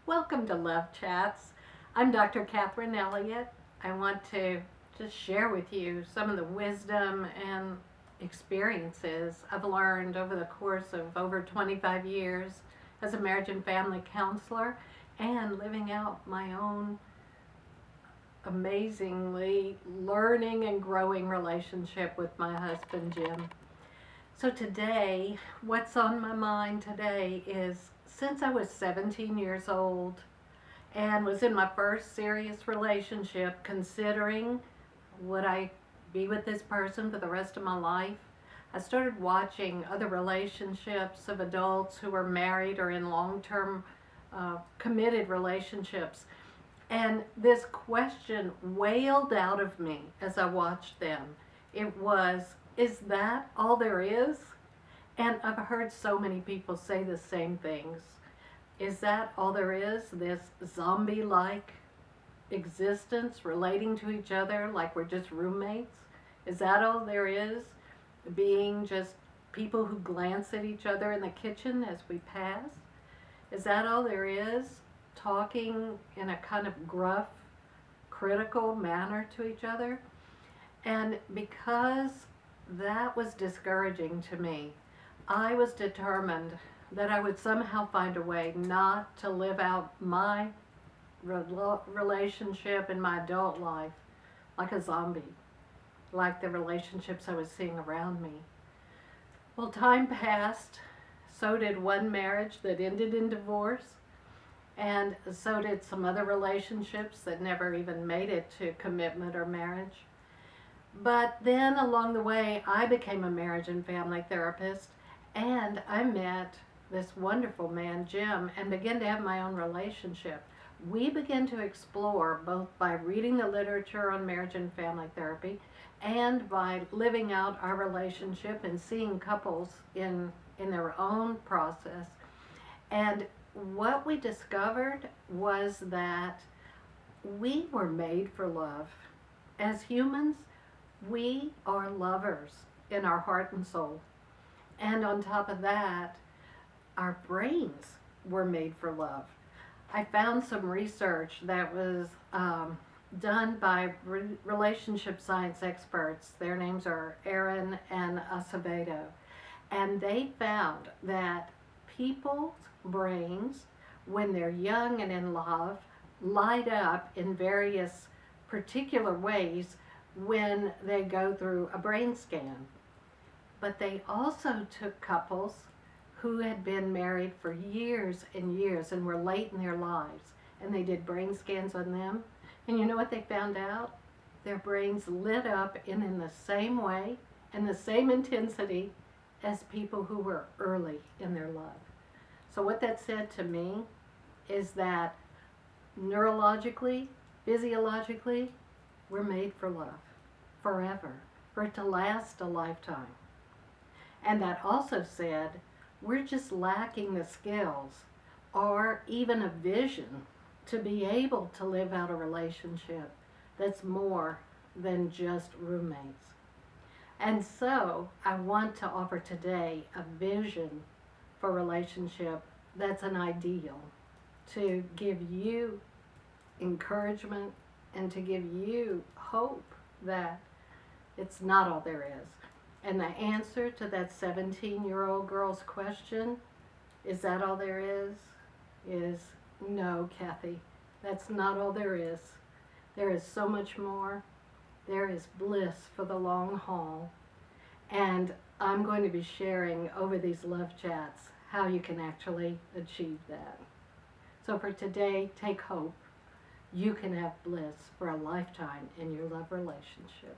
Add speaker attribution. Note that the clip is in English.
Speaker 1: Welcome to Love Chats. I'm Dr. Kathryn Elliott. I want to just share with you some of the wisdom and experiences I've learned over the course of over 25 years as a marriage and family counselor and living out my own amazingly learning and growing relationship with my husband, Jim. So today, what's on my mind today is since I was 17 years old and was in my first serious relationship, considering would I be with this person for the rest of my life, I started watching other relationships of adults who were married or in long-term committed relationships. And this question wailed out of me as I watched them. It was, is that all there is? And I've heard so many people say the same things. Is that all there is? This zombie-like existence relating to each other like we're just roommates? Is that all there is? Being just people who glance at each other in the kitchen as we pass? Is that all there is? Talking in a kind of gruff, critical manner to each other? And because that was discouraging to me, I was determined that I would somehow find a way not to live out my relationship in my adult life like a zombie, like the relationships I was seeing around me. Well, time passed. So did one marriage that ended in divorce. And so did some other relationships that never even made it to commitment or marriage. But then along the way, I became a marriage and family therapist, and I met this wonderful man, Jim, and began to have my own relationship. We began to explore, both by reading the literature on marriage and family therapy and by living out our relationship and seeing couples in their own process. And what we discovered was that we were made for love. As humans, we are lovers in our heart and soul. And on top of that, our brains were made for love. I found some research that was done by relationship science experts. Their names are Aaron and Acevedo. And they found that people's brains, when they're young and in love, light up in various particular ways when they go through a brain scan. But they also took couples who had been married for years and years and were late in their lives, and they did brain scans on them. And you know what they found out? Their brains lit up in the same way and the same intensity as people who were early in their love. So what that said to me is that neurologically, physiologically, we're made for love forever, for it to last a lifetime. And that also said we're just lacking the skills or even a vision to be able to live out a relationship that's more than just roommates. And so I want to offer today a vision for relationship that's an ideal, to give you encouragement and to give you hope that it's not all there is. And the answer to that 17-year-old girl's question, is that all there is no, Kathy. That's not all there is. There is so much more. There is bliss for the long haul. And I'm going to be sharing over these love chats how you can actually achieve that. So for today, take hope. You can have bliss for a lifetime in your love relationship.